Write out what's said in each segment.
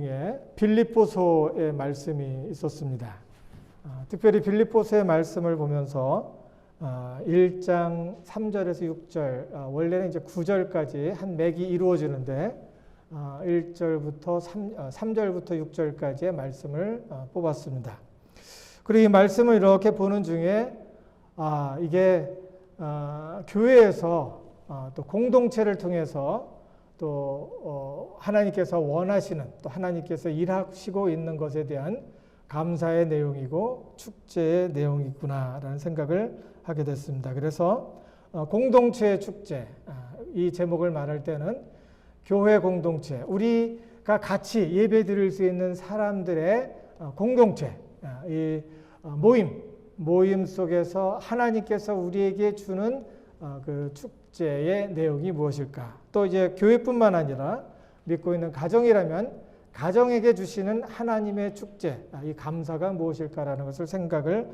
중에 빌립보서의 말씀이 있었습니다. 특별히 빌립보서의 말씀을 보면서 1장 3절에서 6절, 원래는 이제 9절까지 한 맥이 이루어지는데 1절부터 3절부터 6절까지의 말씀을 뽑았습니다. 그리고 이 말씀을 이렇게 보는 중에 이게 교회에서 또 공동체를 통해서 또 하나님께서 원하시는, 또 하나님께서 일하시고 있는 것에 대한 감사의 내용이고 축제의 내용이구나라는 생각을 하게 됐습니다. 그래서 공동체의 축제, 이 제목을 말할 때는 교회 공동체, 우리가 같이 예배 드릴 수 있는 사람들의 공동체, 이 모임 속에서 하나님께서 우리에게 주는 그 축제의 내용이 무엇일까? 또 이제 교회뿐만 아니라 믿고 있는 가정이라면 가정에게 주시는 하나님의 축제, 이 감사가 무엇일까라는 것을 생각을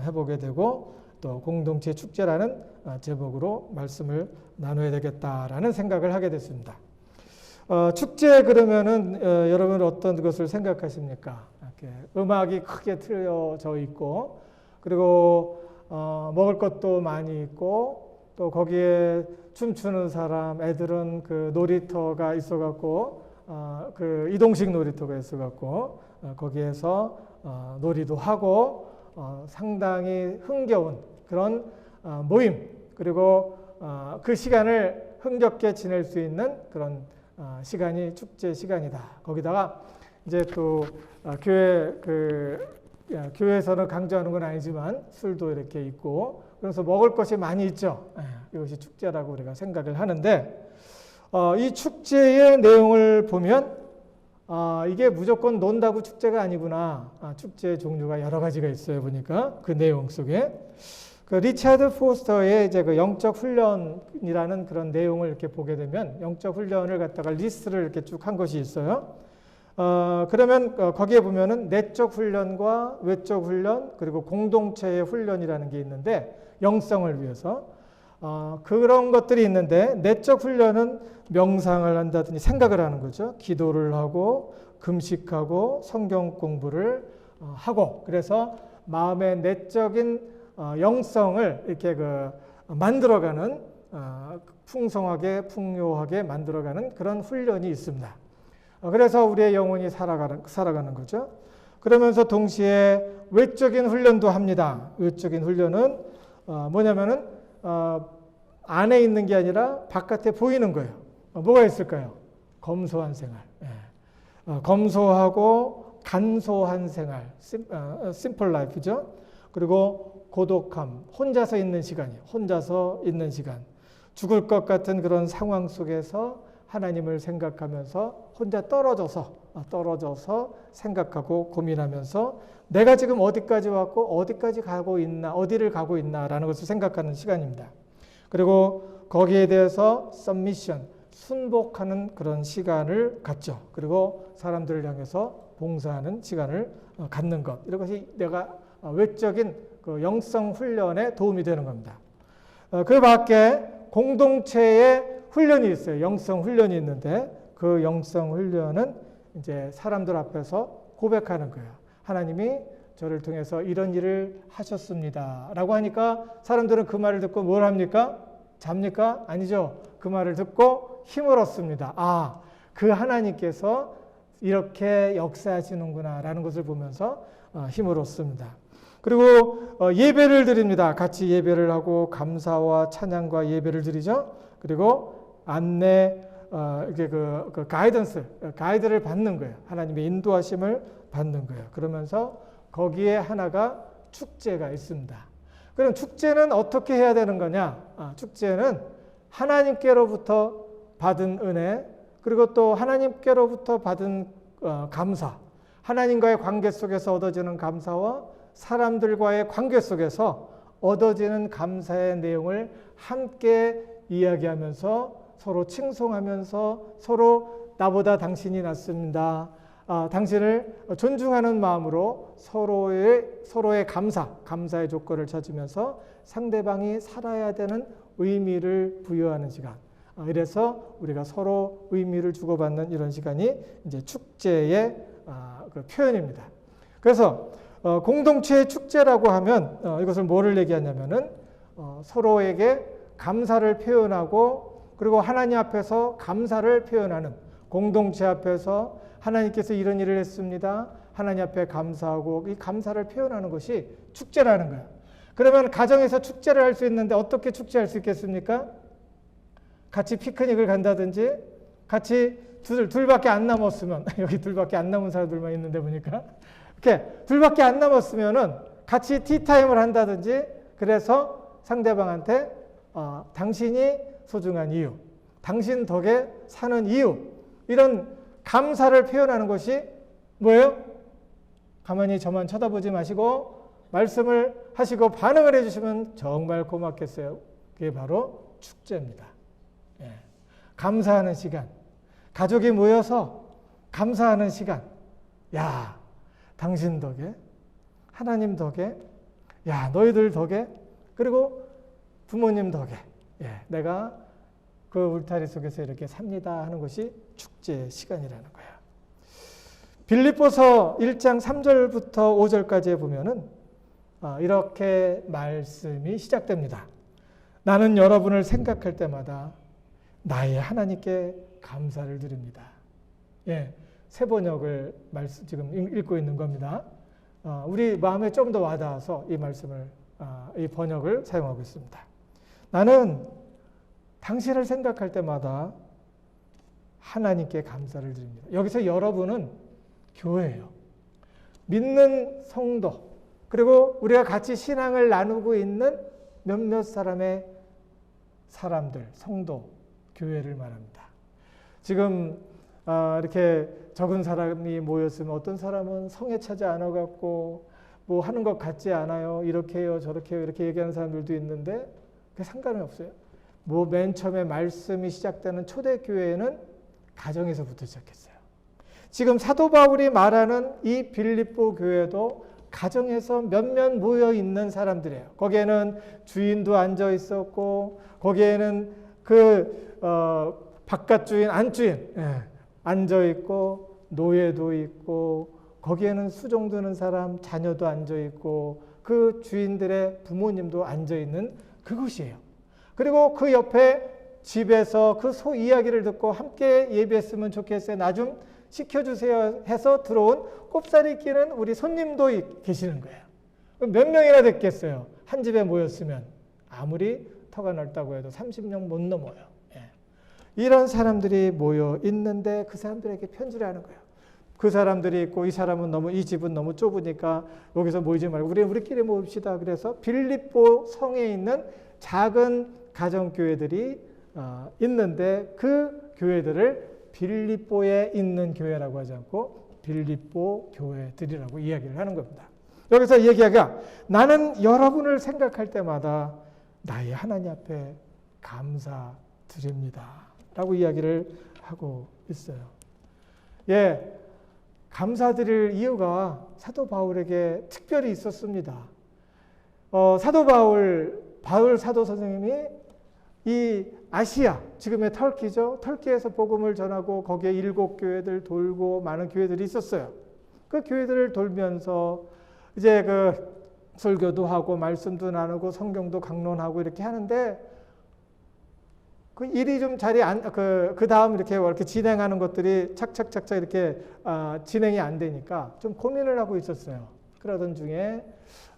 해보게 되고, 또 공동체 축제라는 제목으로 말씀을 나눠야 되겠다라는 생각을 하게 됐습니다. 축제 그러면은 여러분 어떤 것을 생각하십니까? 이렇게 음악이 크게 틀어져 있고, 그리고 먹을 것도 많이 있고, 또 거기에 춤추는 사람, 애들은 그 놀이터가 있어갖고 그 이동식 놀이터가 있어갖고 거기에서 놀이도 하고 상당히 흥겨운 그런 모임, 그리고 그 시간을 흥겹게 지낼 수 있는 그런 시간이 축제 시간이다. 거기다가 이제 또 교회에서는 강조하는 건 아니지만 술도 이렇게 있고, 그래서 먹을 것이 많이 있죠. 이것이 축제라고 우리가 생각을 하는데, 이 축제의 내용을 보면 이게 무조건 논다고 축제가 아니구나. 축제의 종류가 여러 가지가 있어요. 보니까 그 내용 속에 그 리차드 포스터의 이제 그 영적 훈련이라는 그런 내용을 이렇게 보게 되면 영적 훈련을 갖다가 리스트를 이렇게 쭉 한 것이 있어요. 그러면 거기에 보면은 내적 훈련과 외적 훈련, 그리고 공동체의 훈련이라는 게 있는데, 영성을 위해서 그런 것들이 있는데, 내적 훈련은 명상을 한다든지 생각을 하는 거죠. 기도를 하고 금식하고 성경 공부를 하고, 그래서 마음의 내적인 영성을 이렇게 만들어가는, 풍성하게 풍요하게 만들어가는 그런 훈련이 있습니다. 그래서 우리의 영혼이 살아가는 거죠. 그러면서 동시에 외적인 훈련도 합니다. 외적인 훈련은 뭐냐면은 안에 있는 게 아니라 바깥에 보이는 거예요. 뭐가 있을까요? 검소한 생활. 검소하고 간소한 생활. 심플 라이프죠. 그리고 고독함. 혼자서 있는 시간. 죽을 것 같은 그런 상황 속에서 하나님을 생각하면서 혼자 떨어져서 생각하고 고민하면서 내가 지금 어디까지 왔고 어디까지 가고 있나, 어디를 가고 있나라는 것을 생각하는 시간입니다. 그리고 거기에 대해서 submission, 순복하는 그런 시간을 갖죠. 그리고 사람들을 향해서 봉사하는 시간을 갖는 것. 이것이 내가 외적인 그 영성 훈련에 도움이 되는 겁니다. 그 밖에 공동체의 훈련이 있어요. 영성 훈련이 있는데, 그 영성 훈련은 이제 사람들 앞에서 고백하는 거예요. 하나님이 저를 통해서 이런 일을 하셨습니다. 라고 하니까 사람들은 그 말을 듣고 뭘 합니까? 잡니까? 아니죠. 그 말을 듣고 힘을 얻습니다. 그 하나님께서 이렇게 역사하시는구나 라는 것을 보면서 힘을 얻습니다. 그리고 예배를 드립니다. 같이 예배를 하고 감사와 찬양과 예배를 드리죠. 그리고 안내, 이게 그 가이드를 받는 거예요. 하나님의 인도하심을 받는 거예요. 그러면서 거기에 하나가 축제가 있습니다. 그럼 축제는 어떻게 해야 되는 거냐? 축제는 하나님께로부터 받은 은혜, 그리고 또 하나님께로부터 받은 감사, 하나님과의 관계 속에서 얻어지는 감사와 사람들과의 관계 속에서 얻어지는 감사의 내용을 함께 이야기하면서 서로 칭송하면서 서로 나보다 당신이 낫습니다. 당신을 존중하는 마음으로 서로의 감사의 조건을 찾으면서 상대방이 살아야 되는 의미를 부여하는 시간. 이래서 우리가 서로 의미를 주고받는 이런 시간이 이제 축제의 그 표현입니다. 그래서 공동체의 축제라고 하면 이것을 뭐를 얘기하냐면은 서로에게 감사를 표현하고 그리고 하나님 앞에서 감사를 표현하는 공동체 앞에서 하나님께서 이런 일을 했습니다. 하나님 앞에 감사하고 이 감사를 표현하는 것이 축제라는 거예요. 그러면 가정에서 축제를 할 수 있는데 어떻게 축제할 수 있겠습니까? 같이 피크닉을 간다든지 같이 둘밖에 안 남았으면 여기 둘밖에 안 남은 사람들만 있는데 보니까 이렇게 둘밖에 안 남았으면은 같이 티타임을 한다든지 그래서 상대방한테 당신이 소중한 이유, 당신 덕에 사는 이유 이런 감사를 표현하는 것이 뭐예요? 가만히 저만 쳐다보지 마시고 말씀을 하시고 반응을 해주시면 정말 고맙겠어요. 그게 바로 축제입니다. 예. 감사하는 시간. 가족이 모여서 감사하는 시간. 야, 당신 덕에, 하나님 덕에, 야, 너희들 덕에, 그리고 부모님 덕에, 예, 내가 그 울타리 속에서 이렇게 삽니다 하는 것이 축제 시간이라는 거예요. 빌립보서 1장 3절부터 5절까지에 보면은 이렇게 말씀이 시작됩니다. 나는 여러분을 생각할 때마다 나의 하나님께 감사를 드립니다. 예, 새 번역을 지금 읽고 있는 겁니다. 우리 마음에 좀 더 와닿아서 이 말씀을, 이 번역을 사용하고 있습니다. 나는 당신을 생각할 때마다 하나님께 감사를 드립니다. 여기서 여러분은 교회예요. 믿는 성도, 그리고 우리가 같이 신앙을 나누고 있는 몇몇 사람의 사람들, 성도, 교회를 말합니다. 지금 이렇게 적은 사람이 모였으면 어떤 사람은 성에 차지 않아갖고 뭐 하는 것 같지 않아요. 이렇게 해요, 저렇게 해요. 이렇게 얘기하는 사람들도 있는데 그게 상관이 없어요. 뭐 맨 처음에 말씀이 시작되는 초대교회는 가정에서부터 시작했어요. 지금 사도 바울이 말하는 이 빌립보 교회도 가정에서 몇몇 모여 있는 사람들이에요. 거기에는 주인도 앉아 있었고 거기에는 바깥 주인, 안주인 앉아 있고 노예도 있고 거기에는 수종 드는 사람, 자녀도 앉아 있고 그 주인들의 부모님도 앉아 있는 그곳이에요. 그리고 그 옆에 집에서 그 소 이야기를 듣고 함께 예배했으면 좋겠어요. 나 좀 시켜주세요 해서 들어온 꼽사리 끼는 우리 손님도 계시는 거예요. 몇 명이나 됐겠어요? 한 집에 모였으면 아무리 터가 넓다고 해도 30명 못 넘어요. 예. 이런 사람들이 모여 있는데 그 사람들에게 편지를 하는 거예요. 그 사람들이 있고 이 집은 너무 좁으니까 여기서 모이지 말고 우리끼리 모읍시다. 그래서 빌립보 성에 있는 작은 가정교회들이 있는데 그 교회들을 빌립보에 있는 교회라고 하지 않고 빌립보 교회들이라고 이야기를 하는 겁니다. 여기서 얘기하기가 나는 여러분을 생각할 때마다 나의 하나님 앞에 감사드립니다. 라고 이야기를 하고 있어요. 예, 감사드릴 이유가 사도 바울에게 특별히 있었습니다. 사도 바울 사도 선생님이 이 아시아, 지금의 터키죠. 터키에서 복음을 전하고 거기에 7교회들 돌고 많은 교회들이 있었어요. 그 교회들을 돌면서 이제 그 설교도 하고 말씀도 나누고 성경도 강론하고 이렇게 하는데 그 일이 좀 그 다음 이렇게 진행하는 것들이 착착착착 이렇게 진행이 안 되니까 좀 고민을 하고 있었어요. 그러던 중에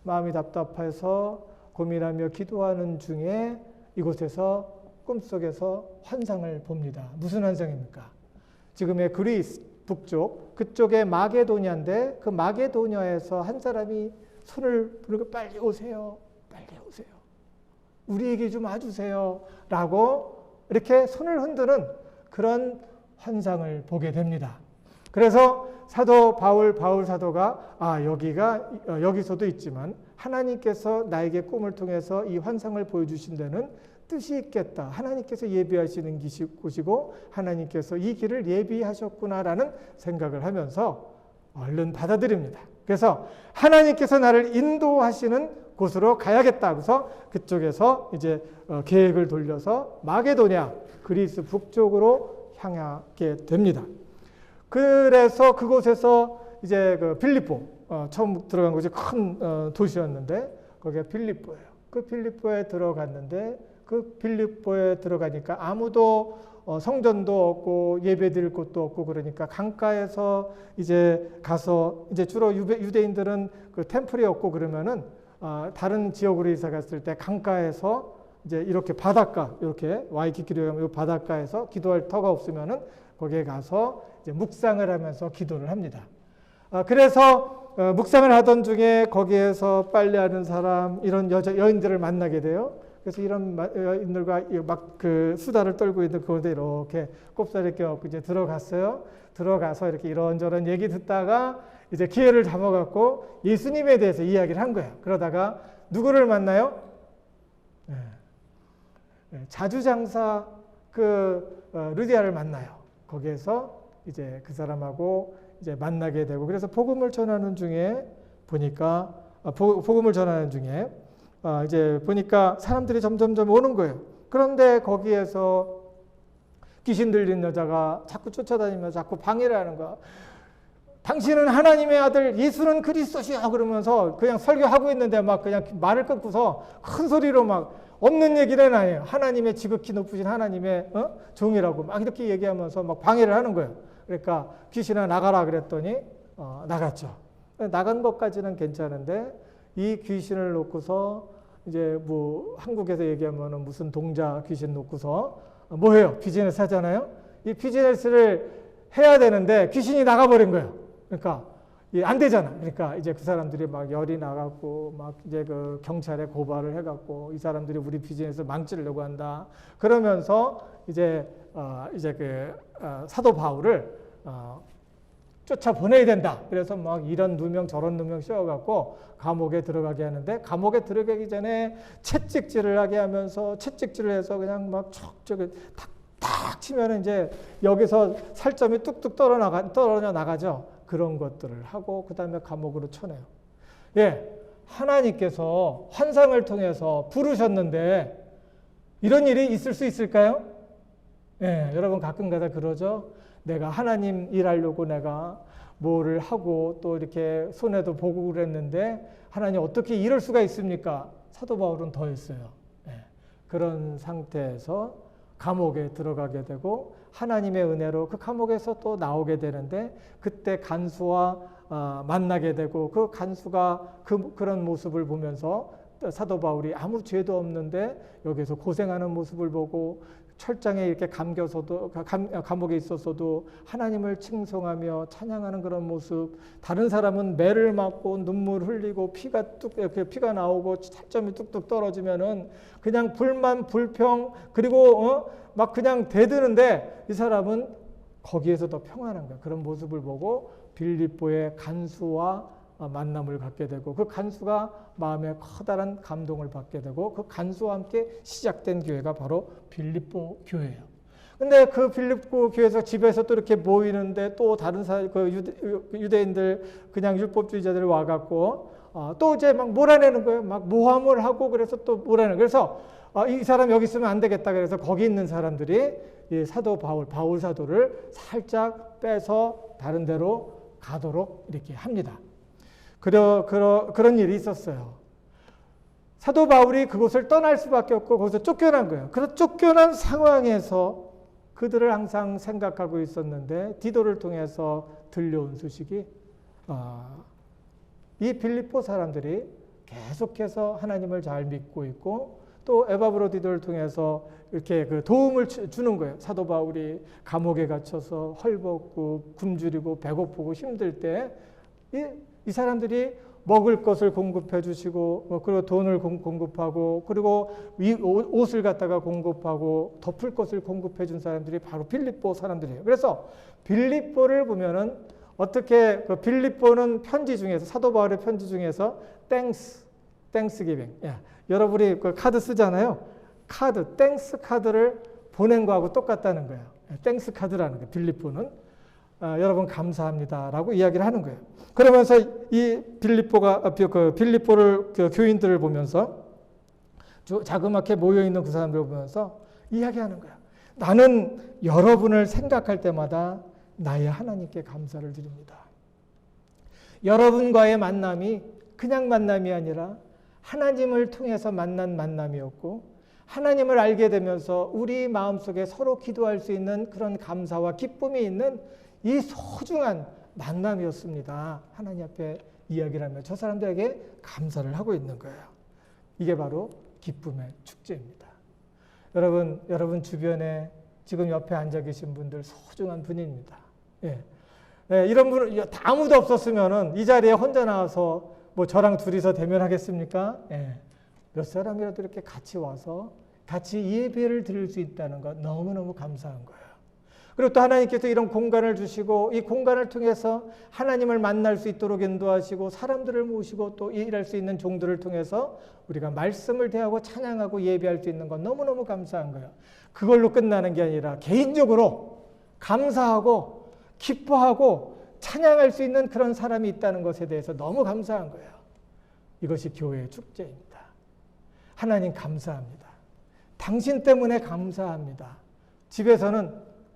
마음이 답답해서 고민하며 기도하는 중에 이곳에서 꿈속에서 환상을 봅니다. 무슨 환상입니까? 지금의 그리스 북쪽, 그쪽에 마게도냐인데 그 마게도냐에서 한 사람이 손을 부르고 빨리 오세요. 빨리 오세요. 우리에게 좀 와주세요. 라고 이렇게 손을 흔드는 그런 환상을 보게 됩니다. 그래서 사도 바울 사도가 여기서도 있지만 하나님께서 나에게 꿈을 통해서 이 환상을 보여주신 데는 뜻이 있겠다. 하나님께서 예비하시는 곳이고 하나님께서 이 길을 예비하셨구나라는 생각을 하면서 얼른 받아들입니다. 그래서 하나님께서 나를 인도하시는 곳으로 가야겠다. 그래서 그쪽에서 이제 계획을 돌려서 마게도냐, 그리스 북쪽으로 향하게 됩니다. 그래서 그곳에서 이제 그 빌립보, 처음 들어간 곳이 큰 도시였는데 거기가 빌립보예요. 그 빌립보에 들어갔는데 그 빌립보에 들어가니까 아무도 성전도 없고 예배드릴 곳도 없고 그러니까 강가에서 이제 가서 이제 주로 유대인들은 그 템플이 없고 그러면은 다른 지역으로 이사 갔을 때 강가에서 이제 이렇게 바닷가 이렇게 와이키키로 가면 바닷가에서 기도할 터가 없으면은 거기에 가서 이제 묵상을 하면서 기도를 합니다. 그래서 묵상을 하던 중에 거기에서 빨래하는 사람 이런 여인들을 만나게 돼요. 그래서 이런 여인들과 막 그 수다를 떨고 있는 그런데 이렇게 꼽사리 껴갖고 이제 들어갔어요. 들어가서 이렇게 이런저런 얘기 듣다가 이제 기회를 잡아갖고 예수님에 대해서 이야기를 한 거예요. 그러다가 누구를 만나요? 자주장사 그 루디아를 만나요. 거기에서 이제 그 사람하고 이제 만나게 되고 그래서 복음을 전하는 중에 보니까 복음을 전하는 중에 이제 보니까 사람들이 점점점 오는 거예요. 그런데 거기에서 귀신 들린 여자가 자꾸 쫓아다니면서 자꾸 방해를 하는 거야. 당신은 하나님의 아들 예수는 그리스도시야 그러면서 그냥 설교하고 있는데 막 그냥 말을 끊고서 큰 소리로 막 없는 얘기는 아니에요. 하나님의 지극히 높으신 하나님의 종이라고 막 이렇게 얘기하면서 막 방해를 하는 거예요. 그러니까 귀신아 나가라 그랬더니 나갔죠. 나간 것까지는 괜찮은데 이 귀신을 놓고서 이제 뭐 한국에서 얘기하면은 무슨 동자 귀신 놓고서 뭐 해요? 비즈니스 하잖아요. 이 비즈니스를 해야 되는데 귀신이 나가버린 거예요. 그러니까 안 되잖아. 그러니까 이제 그 사람들이 막 열이 나갖고 막 이제 그 경찰에 고발을 해갖고 이 사람들이 우리 비즈니스 망치려고 한다. 그러면서 이제 그 사도 바울을 쫓아 보내야 된다. 그래서 막 이런 누명 저런 누명 씌워갖고 감옥에 들어가게 하는데 감옥에 들어가기 전에 채찍질을 하게 하면서 채찍질을 해서 그냥 막 저기 탁탁 치면 이제 여기서 살점이 뚝뚝 떨어져 나가죠. 그런 것들을 하고 그 다음에 감옥으로 쳐내요. 예, 하나님께서 환상을 통해서 부르셨는데 이런 일이 있을 수 있을까요? 예, 여러분 가끔가다 그러죠. 내가 하나님 일하려고 내가 뭐를 하고 또 이렇게 손해도 보고 그랬는데 하나님 어떻게 이럴 수가 있습니까? 사도 바울은 더 했어요. 예, 그런 상태에서 감옥에 들어가게 되고 하나님의 은혜로 그 감옥에서 또 나오게 되는데 그때 간수와 만나게 되고 그 간수가 그런 모습을 보면서 사도 바울이 아무 죄도 없는데 여기서 고생하는 모습을 보고 철장에 이렇게 감겨서도 감옥에 있었어도 하나님을 칭송하며 찬양하는 그런 모습. 다른 사람은 매를 맞고 눈물 흘리고 피가 나오고 살점이 뚝뚝 떨어지면은 그냥 불만 불평 그리고 막 그냥 대드는데 이 사람은 거기에서 더 평안한 거야. 그런 모습을 보고 빌립보의 간수와 만남을 갖게 되고 그 간수가 마음에 커다란 감동을 받게 되고 그 간수와 함께 시작된 교회가 바로 빌립보 교회예요. 근데 그 빌립보 교회에서 집에서 또 이렇게 모이는데 또 다른 유대인들 그냥 율법주의자들이 와갖고 또 이제 막 몰아내는 거예요. 막 모함을 하고 그래서 또 몰아내는. 그래서 이 사람 여기 있으면 안 되겠다. 그래서 거기 있는 사람들이 이 사도 바울 사도를 살짝 빼서 다른 데로 가도록 이렇게 합니다. 그런 일이 있었어요. 사도 바울이 그곳을 떠날 수밖에 없고 거기서 쫓겨난 거예요. 그래서 쫓겨난 상황에서 그들을 항상 생각하고 있었는데 디도를 통해서 들려온 소식이 이 빌립보 사람들이 계속해서 하나님을 잘 믿고 있고 또 에바브로디도를 통해서 이렇게 그 도움을 주는 거예요. 사도 바울이 감옥에 gat혀서 헐벗고 굶주리고 배고프고 힘들 때 이 사람들이 먹을 것을 공급해 주시고 그리고 돈을 공급하고 그리고 옷을 갖다가 공급하고 덮을 것을 공급해 준 사람들이 바로 빌립보 사람들이에요. 그래서 빌립보를 보면은 어떻게 그 빌립보는 편지 중에서 사도 바울의 편지 중에서 땡스기빙 여러분이 그 카드 쓰잖아요. 땡스 카드를 보낸 거하고 똑같다는 거예요. 땡스 카드라는 거예요. 빌립보는 여러분 감사합니다라고 이야기를 하는 거예요. 그러면서 이 빌립보를 교인들을 보면서 자그맣게 모여 있는 그 사람들을 보면서 이야기하는 거야. 나는 여러분을 생각할 때마다 나의 하나님께 감사를 드립니다. 여러분과의 만남이 그냥 만남이 아니라 하나님을 통해서 만난 만남이었고 하나님을 알게 되면서 우리 마음속에 서로 기도할 수 있는 그런 감사와 기쁨이 있는 이 소중한 만남이었습니다. 하나님 앞에 이야기를 하며 저 사람들에게 감사를 하고 있는 거예요. 이게 바로 기쁨의 축제입니다. 여러분 주변에 지금 옆에 앉아 계신 분들 소중한 분입니다. 이런 분 아무도 없었으면은 이 자리에 혼자 나와서 뭐 저랑 둘이서 대면하겠습니까? 몇 사람이라도 이렇게 같이 와서 같이 예배를 드릴 수 있다는 것 너무너무 감사한 거예요. 그리고 또 하나님께서 이런 공간을 주시고 이 공간을 통해서 하나님을 만날 수 있도록 인도하시고 사람들을 모시고 또 일할 수 있는 종들을 통해서 우리가 말씀을 대하고 찬양하고 예배할 수 있는 것 너무너무 감사한 거예요. 그걸로 끝나는 게 아니라 개인적으로 감사하고 기뻐하고 찬양할 수 있는 그런 사람이 있다는 것에 대해서 너무 감사한 거예요. 이것이 교회의 축제입니다. 하나님 감사합니다. 당신 때문에 감사합니다.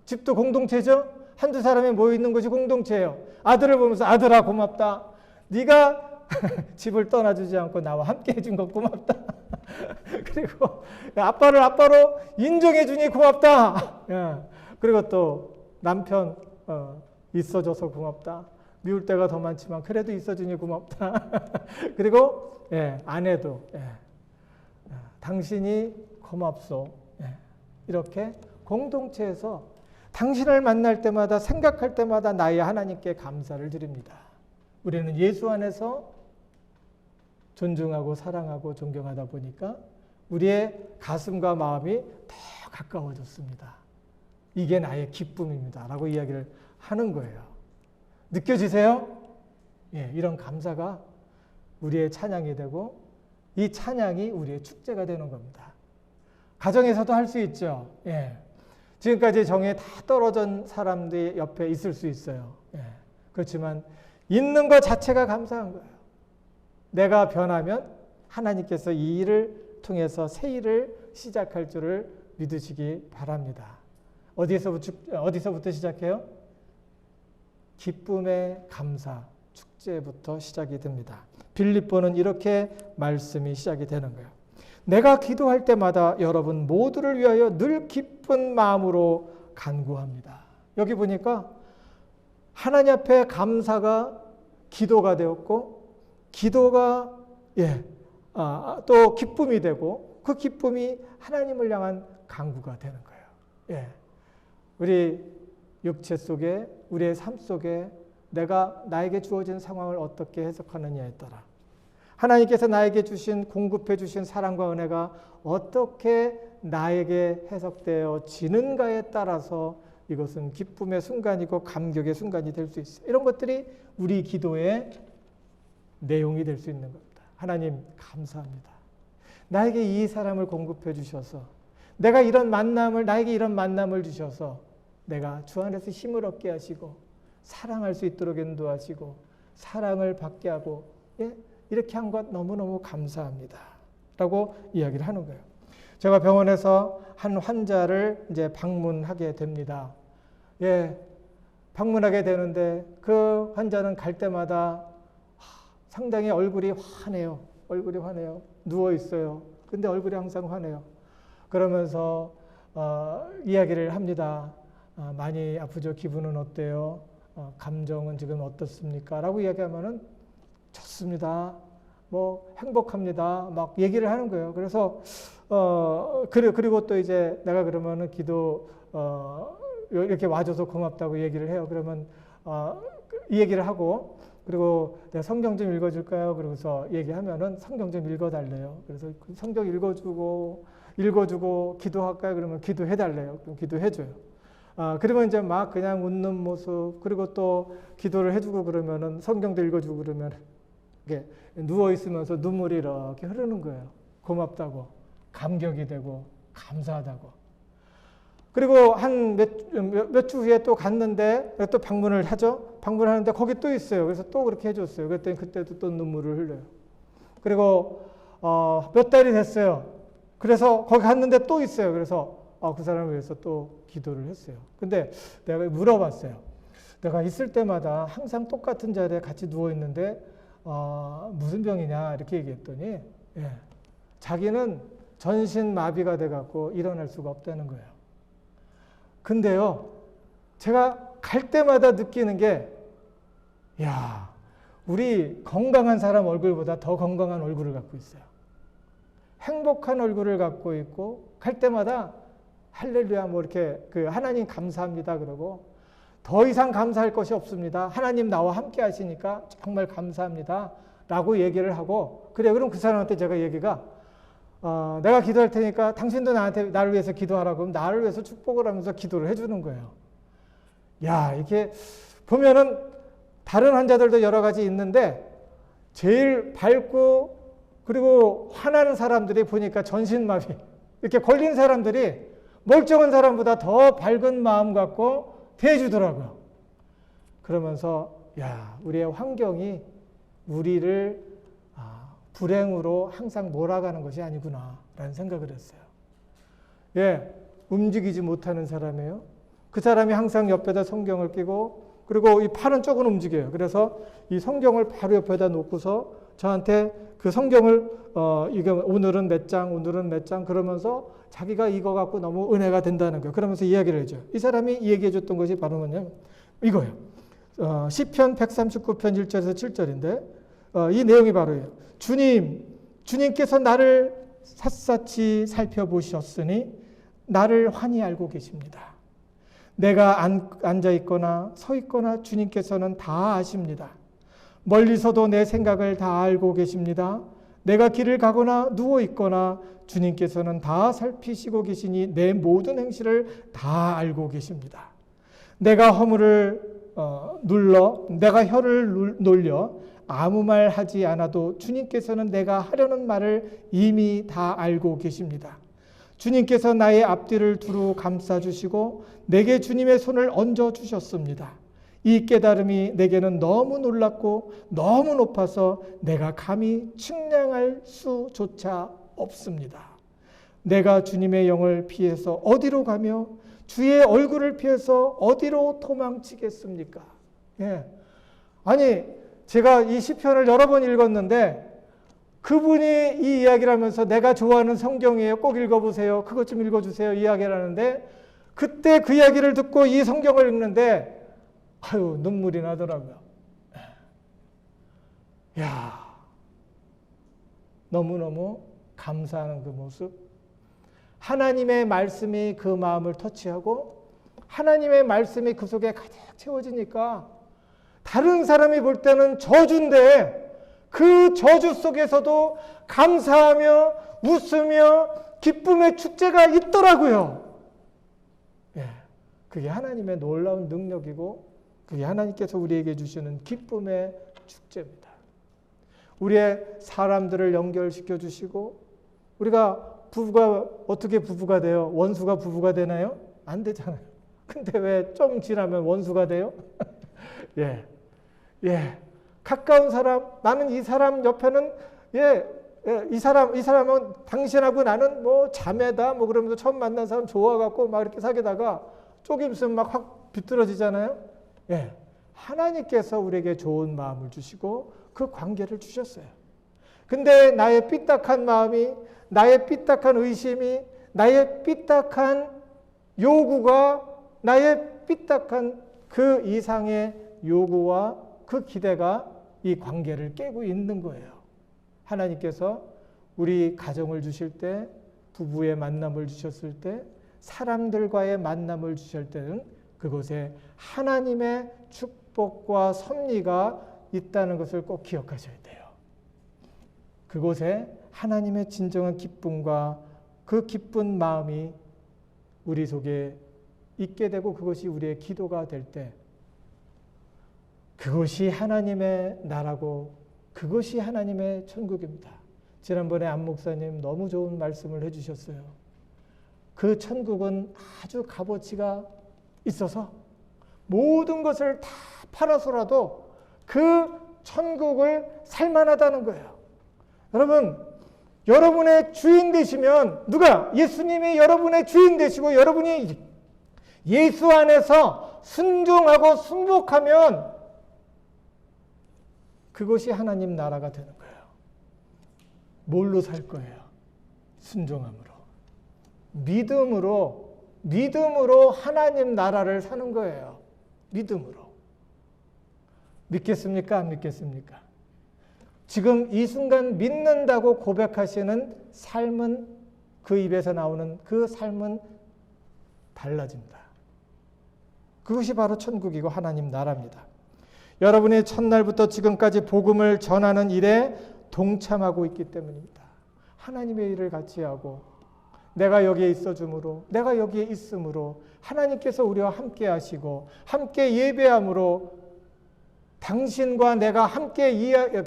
집도 공동체죠? 한두 사람이 모여 있는 것이 공동체예요. 아들을 보면서 아들아 고맙다. 네가 집을 떠나주지 않고 나와 함께 해준 것 고맙다. 그리고 아빠를 아빠로 인정해주니 고맙다. 그리고 또 남편 있어줘서 고맙다. 미울 때가 더 많지만 그래도 있어주니 고맙다. 그리고 아내도 당신이 고맙소. 이렇게 공동체에서 당신을 만날 때마다 생각할 때마다 나의 하나님께 감사를 드립니다. 우리는 예수 안에서 존중하고 사랑하고 존경하다 보니까 우리의 가슴과 마음이 더 가까워졌습니다. 이게 나의 기쁨입니다. 라고 이야기를 하는 거예요. 느껴지세요? 이런 감사가 우리의 찬양이 되고 이 찬양이 우리의 축제가 되는 겁니다. 가정에서도 할 수 있죠. 지금까지 정에 다 떨어진 사람들이 옆에 있을 수 있어요. 그렇지만 있는 것 자체가 감사한 거예요. 내가 변하면 하나님께서 이 일을 통해서 새 일을 시작할 줄을 믿으시기 바랍니다. 어디서부터 시작해요? 기쁨의 감사, 축제부터 시작이 됩니다. 빌립보는 이렇게 말씀이 시작이 되는 거예요. 내가 기도할 때마다 여러분 모두를 위하여 늘 기쁜 마음으로 간구합니다. 여기 보니까 하나님 앞에 감사가 기도가 되었고 기도가 또 기쁨이 되고 그 기쁨이 하나님을 향한 간구가 되는 거예요. 우리 육체 속에 우리의 삶 속에 내가 나에게 주어진 상황을 어떻게 해석하느냐에 따라 하나님께서 나에게 주신 공급해 주신 사랑과 은혜가 어떻게 나에게 해석되어지는가에 따라서 이것은 기쁨의 순간이고 감격의 순간이 될 수 있어요. 이런 것들이 우리 기도의 내용이 될 수 있는 겁니다. 하나님 감사합니다. 나에게 이 사람을 공급해 주셔서 나에게 이런 만남을 주셔서 내가 주 안에서 힘을 얻게 하시고 사랑할 수 있도록 인도하시고 사랑을 받게 하고 이렇게 한 것 너무너무 감사합니다. 라고 이야기를 하는 거예요. 제가 병원에서 한 환자를 이제 방문하게 됩니다. 방문하게 되는데 그 환자는 갈 때마다 상당히 얼굴이 환해요. 누워 있어요. 근데 얼굴이 항상 환해요. 그러면서 이야기를 합니다. 많이 아프죠? 기분은 어때요? 감정은 지금 어떻습니까? 라고 이야기하면은 좋습니다. 뭐 행복합니다. 막 얘기를 하는 거예요. 그래서 그리고 또 이제 내가 그러면은 기도 이렇게 와줘서 고맙다고 얘기를 해요. 그러면 이 얘기를 하고 그리고 내가 성경 좀 읽어줄까요? 그러고서 얘기하면은 성경 좀 읽어달래요. 그래서 성경 읽어주고 기도할까요? 그러면 기도해달래요. 그럼 기도해줘요. 그러면 이제 막 그냥 웃는 모습, 그리고 또 기도를 해주고 그러면은 성경도 읽어주고 그러면 이렇게 누워있으면서 눈물이 이렇게 흐르는 거예요. 고맙다고, 감격이 되고, 감사하다고. 그리고 한 몇 주 후에 또 갔는데 또 방문을 하죠. 방문하는데 거기 또 있어요. 그래서 또 그렇게 해줬어요. 그랬더니 그때도 또 눈물을 흘려요. 그리고 몇 달이 됐어요. 그래서 거기 갔는데 또 있어요. 그래서 그 사람을 위해서 또 기도를 했어요. 근데 내가 물어봤어요. 내가 있을 때마다 항상 똑같은 자리에 같이 누워 있는데 무슨 병이냐 이렇게 얘기했더니 자기는 전신 마비가 돼갖고 일어날 수가 없다는 거예요. 근데요, 제가 갈 때마다 느끼는 게, 야, 우리 건강한 사람 얼굴보다 더 건강한 얼굴을 갖고 있어요. 행복한 얼굴을 갖고 있고, 갈 때마다 할렐루야, 뭐 이렇게 하나님 감사합니다 그러고, 더 이상 감사할 것이 없습니다. 하나님 나와 함께 하시니까 정말 감사합니다. 라고 얘기를 하고, 그래, 그럼 그 사람한테 제가 얘기가, 내가 기도할 테니까 당신도 나를 위해서 기도하라고 그러면 나를 위해서 축복을 하면서 기도를 해주는 거예요. 야, 이렇게 보면은 다른 환자들도 여러 가지 있는데 제일 밝고 그리고 화나는 사람들이 보니까 전신마비 이렇게 걸린 사람들이 멀쩡한 사람보다 더 밝은 마음 갖고 대해주더라고요. 그러면서 야, 우리의 환경이 우리를 불행으로 항상 몰아가는 것이 아니구나 라는 생각을 했어요. 예, 움직이지 못하는 사람이에요. 그 사람이 항상 옆에다 성경을 끼고 그리고 이 팔은 조금 움직여요. 그래서 이 성경을 바로 옆에다 놓고서 저한테 그 성경을 이게 오늘은 몇 장, 오늘은 몇 장 그러면서 자기가 이거 갖고 너무 은혜가 된다는 거예요. 그러면서 이야기를 해줘요. 이 사람이 얘기해 줬던 것이 바로 뭐냐면 이거예요. 시편 139편 1절에서 7절인데 이 내용이 바로예요. 주님께서 나를 샅샅이 살펴보셨으니 나를 환히 알고 계십니다. 내가 앉아 있거나 서 있거나 주님께서는 다 아십니다. 멀리서도 내 생각을 다 알고 계십니다. 내가 길을 가거나 누워 있거나 주님께서는 다 살피시고 계시니 내 모든 행실을 다 알고 계십니다. 내가 내가 혀를 놀려 아무 말 하지 않아도 주님께서는 내가 하려는 말을 이미 다 알고 계십니다. 주님께서 나의 앞뒤를 두루 감싸주시고 내게 주님의 손을 얹어주셨습니다. 이 깨달음이 내게는 너무 놀랍고 너무 높아서 내가 감히 측량할 수조차 없습니다. 내가 주님의 영을 피해서 어디로 가며 주의 얼굴을 피해서 어디로 도망치겠습니까? 예. 아니 제가 이 시편을 여러 번 읽었는데 그분이 이 이야기를 하면서 내가 좋아하는 성경이에요. 꼭 읽어보세요. 그것 좀 읽어주세요. 이야기를 하는데 그때 그 이야기를 듣고 이 성경을 읽는데 눈물이 나더라고요. 야, 너무너무 감사하는 그 모습. 하나님의 말씀이 그 마음을 터치하고 하나님의 말씀이 그 속에 가득 채워지니까 다른 사람이 볼 때는 저주인데 그 저주 속에서도 감사하며 웃으며 기쁨의 축제가 있더라고요. 예, 그게 하나님의 놀라운 능력이고 그게 하나님께서 우리에게 주시는 기쁨의 축제입니다. 우리의 사람들을 연결시켜 주시고 우리가 부부가 어떻게 부부가 돼요? 원수가 부부가 되나요? 안 되잖아요. 근데 왜 좀 지나면 원수가 돼요? 예. 가까운 사람, 나는 이 사람 옆에는, 이 사람은 당신하고 나는 뭐 자매다, 뭐 그러면서 처음 만난 사람 좋아갖고 막 이렇게 사귀다가 조금 있으면 막 확 비뚤어지잖아요. 예. 하나님께서 우리에게 좋은 마음을 주시고 그 관계를 주셨어요. 근데 나의 삐딱한 마음이, 나의 삐딱한 의심이, 나의 삐딱한 요구가, 나의 삐딱한 그 이상의 요구와 그 기대가 이 관계를 깨고 있는 거예요. 하나님께서 우리 가정을 주실 때, 부부의 만남을 주셨을 때, 사람들과의 만남을 주실 때는 그곳에 하나님의 축복과 섭리가 있다는 것을 꼭 기억하셔야 돼요. 그곳에 하나님의 진정한 기쁨과 그 기쁜 마음이 우리 속에 있게 되고 그것이 우리의 기도가 될 때 그것이 하나님의 나라고 그것이 하나님의 천국입니다. 지난번에 안 목사님 너무 좋은 말씀을 해주셨어요. 그 천국은 아주 값어치가 있어서 모든 것을 다 팔아서라도 그 천국을 살만하다는 거예요. 여러분, 여러분의 주인 되시면 누가? 예수님이 여러분의 주인 되시고 여러분이 예수 안에서 순종하고 순복하면 그것이 하나님 나라가 되는 거예요. 뭘로 살 거예요? 순종함으로. 믿음으로 하나님 나라를 사는 거예요. 믿음으로. 믿겠습니까? 안 믿겠습니까? 지금 이 순간 믿는다고 고백하시는 삶은, 그 입에서 나오는 그 삶은 달라집니다. 그것이 바로 천국이고 하나님 나라입니다. 여러분이 첫날부터 지금까지 복음을 전하는 일에 동참하고 있기 때문입니다. 하나님의 일을 같이 하고 내가 여기에 있어줌으로, 내가 여기에 있음으로 하나님께서 우리와 함께 하시고 함께 예배함으로, 당신과 내가 함께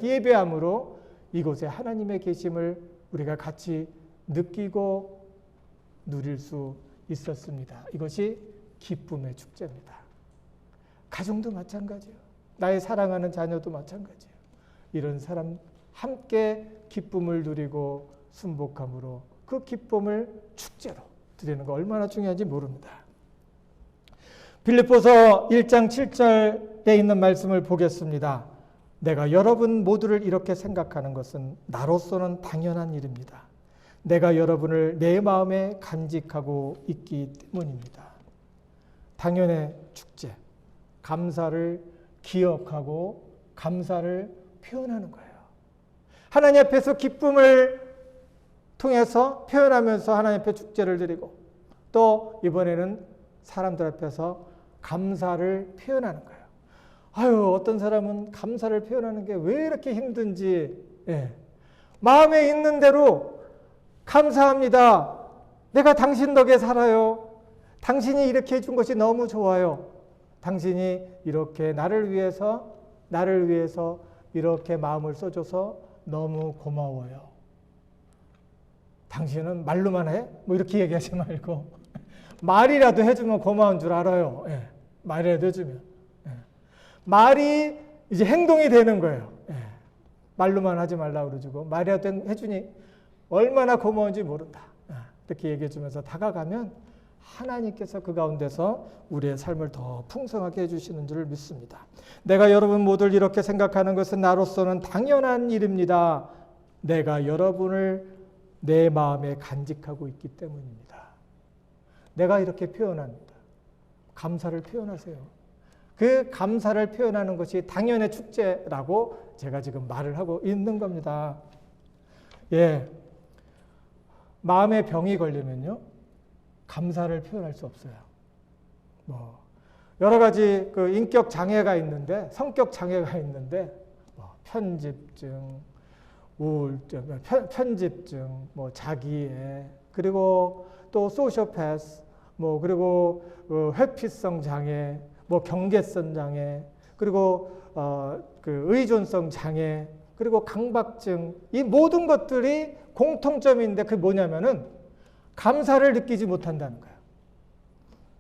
예배함으로 이곳에 하나님의 계심을 우리가 같이 느끼고 누릴 수 있었습니다. 이것이 기쁨의 축제입니다. 가정도 마찬가지예요. 나의 사랑하는 자녀도 마찬가지예요. 이런 사람 함께 기쁨을 누리고 순복함으로 그 기쁨을 축제로 드리는 거 얼마나 중요한지 모릅니다. 빌립보서 1장 7절에 있는 말씀을 보겠습니다. 내가 여러분 모두를 이렇게 생각하는 것은 나로서는 당연한 일입니다. 내가 여러분을 내 마음에 간직하고 있기 때문입니다. 당연의 축제, 감사를 기억하고 감사를 표현하는 거예요. 하나님 앞에서 기쁨을 통해서 표현하면서 하나님 앞에 축제를 드리고, 또 이번에는 사람들 앞에서 감사를 표현하는 거예요. 아유, 어떤 사람은 감사를 표현하는 게 왜 이렇게 힘든지, 마음에 있는 대로 감사합니다. 내가 당신 덕에 살아요. 당신이 이렇게 해준 것이 너무 좋아요. 당신이 이렇게 나를 위해서 이렇게 마음을 써줘서 너무 고마워요. 당신은 말로만 해? 뭐 이렇게 얘기하지 말고 말이라도 해주면 고마운 줄 알아요. 말이라도 해주면. 말이 이제 행동이 되는 거예요. 말로만 하지 말라고 그러고 말이라도 해주니 얼마나 고마운지 모른다. 이렇게 얘기해 주면서 다가가면 하나님께서 그 가운데서 우리의 삶을 더 풍성하게 해주시는 줄 믿습니다. 내가 여러분 모두를 이렇게 생각하는 것은 나로서는 당연한 일입니다. 내가 여러분을 내 마음에 간직하고 있기 때문입니다. 내가 이렇게 표현합니다. 감사를 표현하세요. 그 감사를 표현하는 것이 당연의 축제라고 제가 지금 말을 하고 있는 겁니다. 마음에 병이 걸리면요, 감사를 표현할 수 없어요. 여러 가지 그 인격 장애가 있는데, 성격 장애가 있는데, 편집증, 우울증, 편집증, 자기애, 그리고 또 소시오패스, 그리고 회피성 장애, 경계성 장애, 그리고 그 의존성 장애, 그리고 강박증, 이 모든 것들이 공통점인데 그게 뭐냐면은 감사를 느끼지 못한다는 거예요.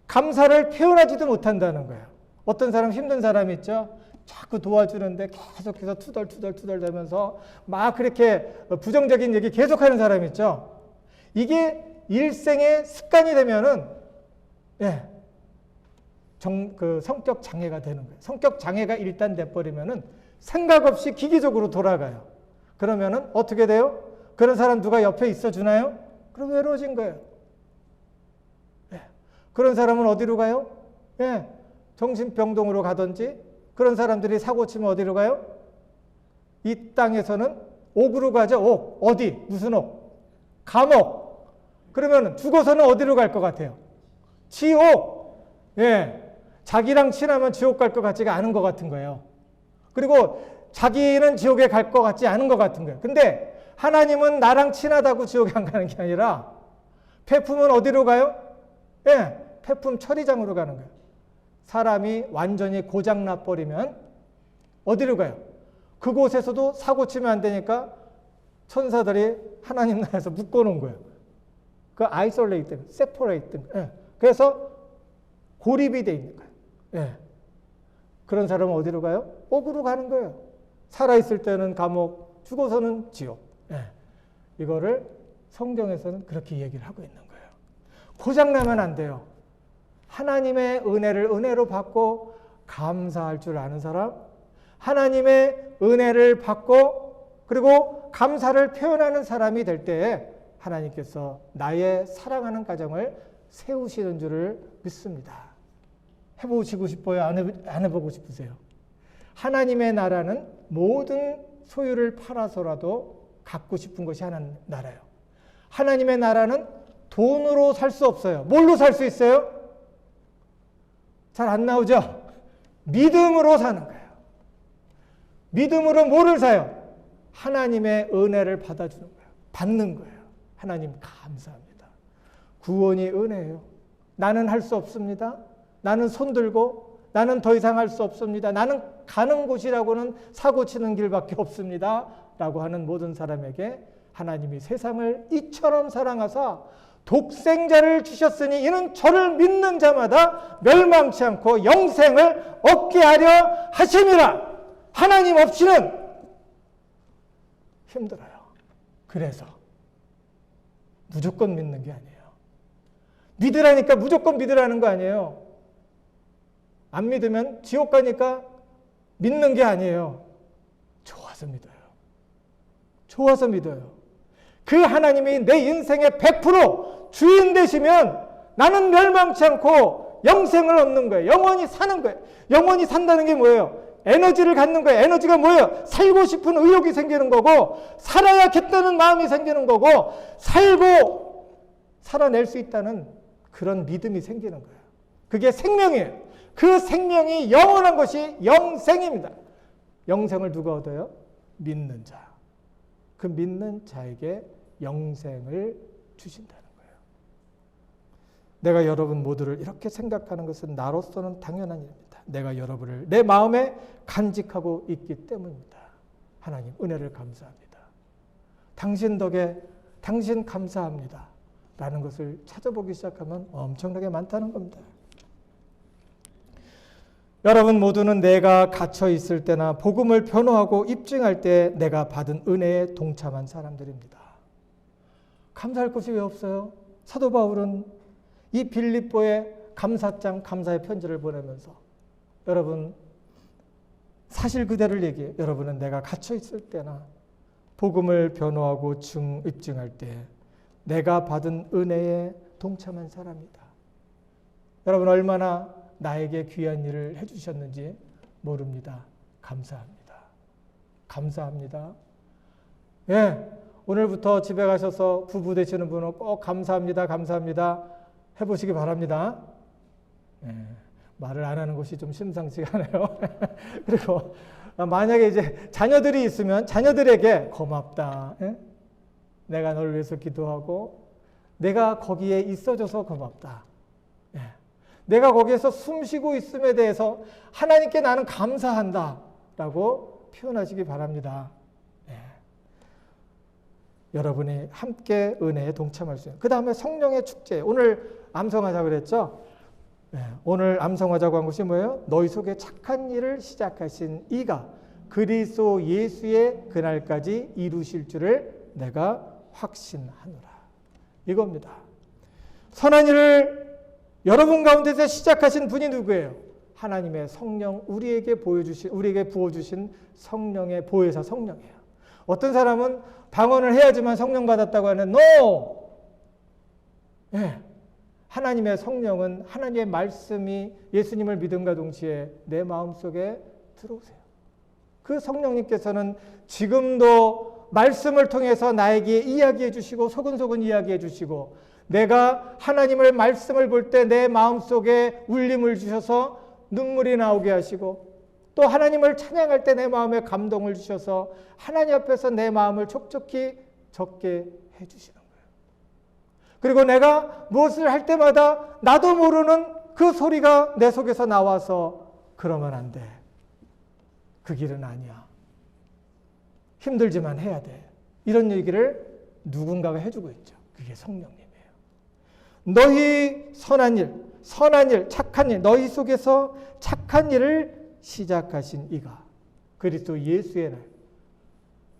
감사를 표현하지도 못한다는 거예요. 어떤 사람, 힘든 사람 있죠? 자꾸 도와주는데 계속해서 투덜투덜 막 그렇게 부정적인 얘기 계속하는 사람 있죠? 이게 일생의 습관이 되면은 성격 장애가 되는 거예요. 성격 장애가 일단 돼버리면은 생각 없이 기계적으로 돌아가요. 그러면은 어떻게 돼요? 그런 사람 누가 옆에 있어주나요? 그럼 외로워진 거예요. 그런 사람은 어디로 가요? 정신병동으로 가든지, 그런 사람들이 사고 치면 어디로 가요? 이 땅에서는 옥으로 가죠. 옥. 어디? 무슨 옥? 감옥. 그러면 죽어서는 어디로 갈 것 같아요? 지옥. 자기랑 친하면 지옥 갈 것 같지가 않은 것 같은 거예요. 그리고 자기는 지옥에 갈 것 같지 않은 것 같은 거예요. 근데 하나님은 나랑 친하다고 지옥에 안 가는 게 아니라 폐품은 어디로 가요? 폐품 처리장으로 가는 거예요. 사람이 완전히 고장나 버리면 어디로 가요? 그곳에서도 사고 치면 안 되니까 천사들이 하나님 나라에서 묶어놓은 거예요. 그 아이솔레이트, 세퍼레이트. 예. 그래서 고립이 돼 있는 거예요. 예. 그런 사람은 어디로 가요? 옥으로 가는 거예요. 살아있을 때는 감옥, 죽어서는 지옥. 예. 이거를 성경에서는 그렇게 얘기를 하고 있는 거예요. 고장나면 안 돼요. 하나님의 은혜를 은혜로 받고 감사할 줄 아는 사람, 하나님의 은혜를 받고 그리고 감사를 표현하는 사람이 될 때에 하나님께서 나의 사랑하는 가정을 세우시는 줄을 믿습니다. 해보시고 싶어요? 안 해보고 싶으세요? 하나님의 나라는 모든 소유를 팔아서라도 갖고 싶은 것이 하나님 나라예요. 하나님의 나라는 돈으로 살 수 없어요. 뭘로 살 수 있어요? 잘 안 나오죠? 믿음으로 사는 거예요. 믿음으로 뭐를 사요? 하나님의 은혜를 받아주는 거예요. 받는 거예요. 하나님 감사합니다. 구원이 은혜예요. 나는 할 수 없습니다. 나는 손들고 나는 더 이상 할 수 없습니다. 나는 가는 곳이라고는 사고 치는 길밖에 없습니다. 라고 하는 모든 사람에게 하나님이 세상을 이처럼 사랑하사 독생자를 주셨으니 이는 저를 믿는 자마다 멸망치 않고 영생을 얻게 하려 하심이라. 하나님 없이는 힘들어요. 그래서 무조건 믿는 게 아니에요. 믿으라니까 무조건 믿으라는 거 아니에요. 안 믿으면 지옥 가니까 믿는 게 아니에요. 좋아서 믿어요. 좋아서 믿어요. 그 하나님이 내 인생의 100% 주인 되시면 나는 멸망치 않고 영생을 얻는 거예요. 영원히 사는 거예요. 영원히 산다는 게 뭐예요? 에너지를 갖는 거예요. 에너지가 뭐예요? 살고 싶은 의욕이 생기는 거고 살아야겠다는 마음이 생기는 거고 살고 살아낼 수 있다는 그런 믿음이 생기는 거예요. 그게 생명이에요. 그 생명이 영원한 것이 영생입니다. 영생을 누가 얻어요? 믿는 자. 그 믿는 자에게 영생을 주신다는 거예요. 내가 여러분 모두를 이렇게 생각하는 것은 나로서는 당연한 일입니다. 내가 여러분을 내 마음에 간직하고 있기 때문입니다. 하나님 은혜를 감사합니다. 당신 덕에 당신 감사합니다. 라는 것을 찾아보기 시작하면 엄청나게 많다는 겁니다. 여러분 모두는 내가 갇혀 있을 때나 복음을 변호하고 입증할 때 내가 받은 은혜에 동참한 사람들입니다. 감사할 것이 왜 없어요? 사도 바울은 이 빌립보에 감사장, 감사의 편지를 보내면서 여러분 사실 그대로를 얘기해요. 여러분은 내가 갇혀 있을 때나 복음을 변호하고 입증할 때 내가 받은 은혜에 동참한 사람이다. 여러분 얼마나 나에게 귀한 일을 해주셨는지 모릅니다. 감사합니다. 감사합니다. 예, 오늘부터 집에 가셔서 부부 되시는 분은 꼭 감사합니다. 감사합니다. 해보시기 바랍니다. 예, 말을 안 하는 것이 좀 심상치가 않아요. 그리고 만약에 이제 자녀들이 있으면 자녀들에게 고맙다. 예? 내가 너를 위해서 기도하고 내가 거기에 있어줘서 고맙다. 예. 내가 거기에서 숨쉬고 있음에 대해서 하나님께 나는 감사한다 라고 표현하시기 바랍니다. 예. 여러분이 함께 은혜에 동참할 수 있는 그 다음에 성령의 축제. 오늘 암송하자고 그랬죠. 예. 오늘 암송하자고 한 것이 뭐예요? 너희 속에 착한 일을 시작하신 이가 그리스도 예수의 그날까지 이루실 줄을 내가 확신하노라. 이겁니다. 선한 일을 여러분 가운데서 시작하신 분이 누구예요? 하나님의 성령, 우리에게 부어주신 성령의 보혜사 성령이에요. 어떤 사람은 방언을 해야지만 성령 받았다고 하는 NO! 예. 하나님의 성령은 하나님의 말씀이 예수님을 믿음과 동시에 내 마음속에 들어오세요. 그 성령님께서는 지금도 말씀을 통해서 나에게 이야기해 주시고 소근소근 이야기해 주시고 내가 하나님의 말씀을 볼 때 내 마음속에 울림을 주셔서 눈물이 나오게 하시고 또 하나님을 찬양할 때 내 마음에 감동을 주셔서 하나님 앞에서 내 마음을 촉촉히 적게 해주시는 거예요. 그리고 내가 무엇을 할 때마다 나도 모르는 그 소리가 내 속에서 나와서 그러면 안 돼. 그 길은 아니야. 힘들지만 해야 돼. 이런 얘기를 누군가가 해주고 있죠. 그게 성령님이에요. 너희 선한 일, 착한 일, 너희 속에서 착한 일을 시작하신 이가 그리스도 예수의 날.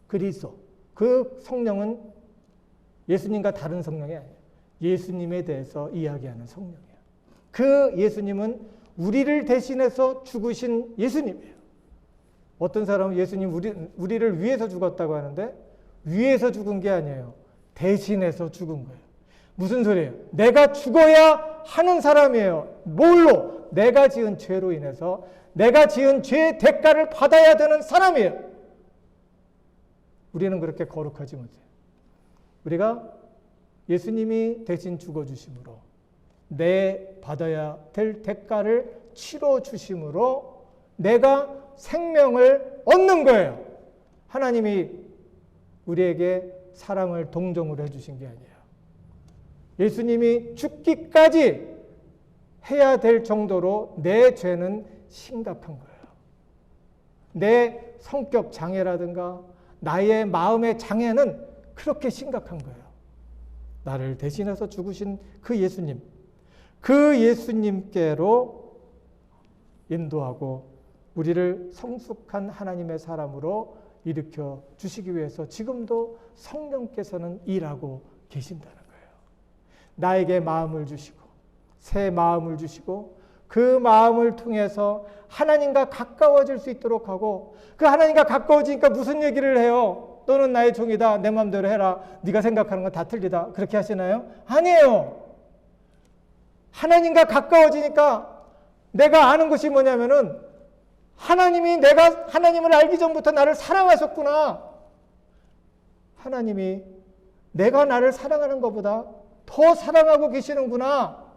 그리스도. 그 성령은 예수님과 다른 성령이 아니에요. 예수님에 대해서 이야기하는 성령이에요. 그 예수님은 우리를 대신해서 죽으신 예수님이에요. 어떤 사람은 예수님 우리를 위해서 죽었다고 하는데 위해서 죽은 게 아니에요. 대신해서 죽은 거예요. 무슨 소리예요? 내가 죽어야 하는 사람이에요. 뭘로? 내가 지은 죄로 인해서 내가 지은 죄의 대가를 받아야 되는 사람이에요. 우리는 그렇게 거룩하지 못해요. 우리가 예수님이 대신 죽어주심으로 내 받아야 될 대가를 치러주심으로 내가 생명을 얻는 거예요. 하나님이 우리에게 사랑을 동정으로 해주신 게 아니에요. 예수님이 죽기까지 해야 될 정도로 내 죄는 심각한 거예요. 내 성격 장애라든가 나의 마음의 장애는 그렇게 심각한 거예요. 나를 대신해서 죽으신 그 예수님, 그 예수님께로 인도하고 우리를 성숙한 하나님의 사람으로 일으켜 주시기 위해서 지금도 성령께서는 일하고 계신다는 거예요. 나에게 마음을 주시고 새 마음을 주시고 그 마음을 통해서 하나님과 가까워질 수 있도록 하고 그 하나님과 가까워지니까 무슨 얘기를 해요? 너는 나의 종이다. 내 마음대로 해라. 네가 생각하는 건 다 틀리다. 그렇게 하시나요? 아니에요. 하나님과 가까워지니까 내가 아는 것이 뭐냐면은 하나님이 내가 하나님을 알기 전부터 나를 사랑하셨구나. 하나님이 내가 나를 사랑하는 것보다 더 사랑하고 계시는구나.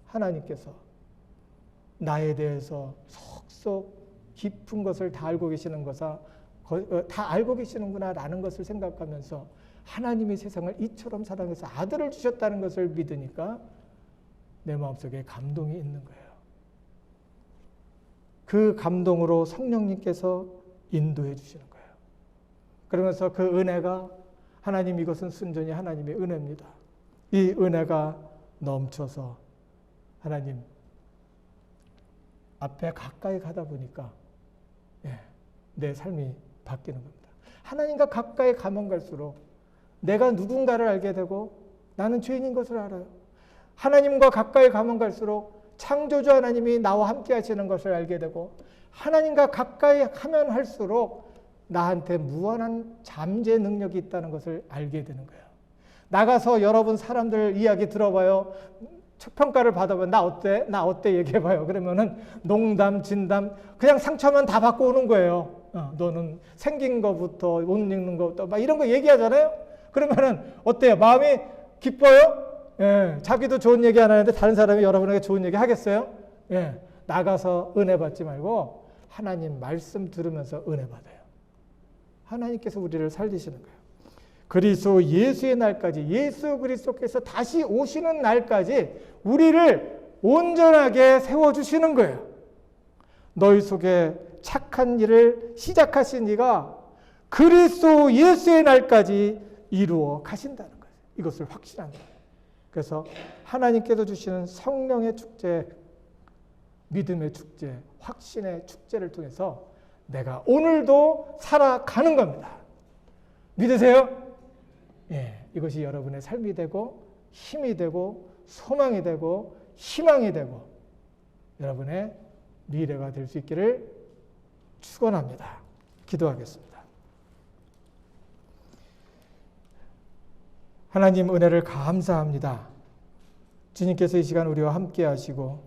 하나님께서 나에 대해서 속속 깊은 것을 다 알고 계시는 것아 다 알고 계시는구나 라는 것을 생각하면서 하나님이 세상을 이처럼 사랑해서 아들을 주셨다는 것을 믿으니까 내 마음속에 감동이 있는 거예요. 그 감동으로 성령님께서 인도해 주시는 거예요. 그러면서 그 은혜가 하나님 이것은 순전히 하나님의 은혜입니다. 이 은혜가 넘쳐서 하나님 앞에 가까이 가다 보니까 내 삶이 바뀌는 겁니다. 하나님과 가까이 가면 갈수록 내가 누군가를 알게 되고 나는 죄인인 것을 알아요. 하나님과 가까이 가면 갈수록 창조주 하나님이 나와 함께 하시는 것을 알게 되고 하나님과 가까이 하면 할수록 나한테 무한한 잠재 능력이 있다는 것을 알게 되는 거예요. 나가서 여러분 사람들 이야기 들어봐요. 평가를 받아봐요. 나 어때? 나 어때? 얘기해봐요. 그러면은 농담, 진담 그냥 상처만 다 받고 오는 거예요. 너는 생긴 거부터 옷 입는 거부터 막 이런 거 얘기하잖아요. 그러면은 어때요? 마음이 기뻐요? 예, 자기도 좋은 얘기 안 하는데 다른 사람이 여러분에게 좋은 얘기 하겠어요? 예, 나가서 은혜 받지 말고 하나님 말씀 들으면서 은혜 받아요. 하나님께서 우리를 살리시는 거예요. 그리스도 예수의 날까지 예수 그리스도께서 다시 오시는 날까지 우리를 온전하게 세워주시는 거예요. 너희 속에 착한 일을 시작하신 이가 그리스도 예수의 날까지 이루어 가신다는 거예요. 이것을 확신하는 거예요. 그래서 하나님께서 주시는 성령의 축제, 믿음의 축제, 확신의 축제를 통해서 내가 오늘도 살아가는 겁니다. 믿으세요? 예, 이것이 여러분의 삶이 되고 힘이 되고 소망이 되고 희망이 되고 여러분의 미래가 될 수 있기를 축원합니다. 기도하겠습니다. 하나님 은혜를 감사합니다. 주님께서 이 시간 우리와 함께 하시고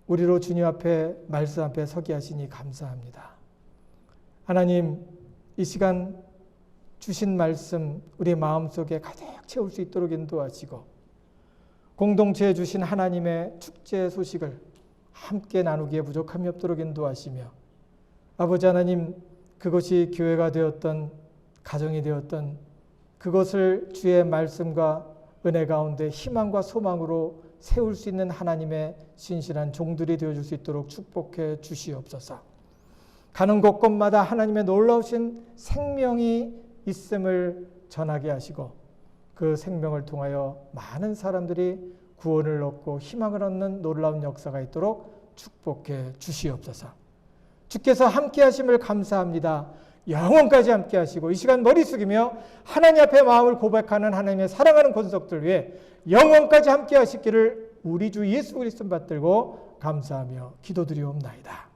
우리로 주님 앞에 말씀 앞에 서게 하시니 감사합니다. 하나님 이 시간 주신 말씀 우리 마음속에 가득 채울 수 있도록 인도하시고 공동체에 주신 하나님의 축제 소식을 함께 나누기에 부족함이 없도록 인도하시며 아버지 하나님 그것이 교회가 되었던 가정이 되었던 그것을 주의 말씀과 은혜 가운데 희망과 소망으로 세울 수 있는 하나님의 신실한 종들이 되어줄 수 있도록 축복해 주시옵소서. 가는 곳곳마다 하나님의 놀라우신 생명이 있음을 전하게 하시고 그 생명을 통하여 많은 사람들이 구원을 얻고 희망을 얻는 놀라운 역사가 있도록 축복해 주시옵소서. 주께서 함께 하심을 감사합니다. 영원까지 함께 하시고 이 시간 머리 숙이며 하나님 앞에 마음을 고백하는 하나님의 사랑하는 권속들 위해 영원까지 함께 하시기를 우리 주 예수 그리스도 받들고 감사하며 기도드리옵나이다.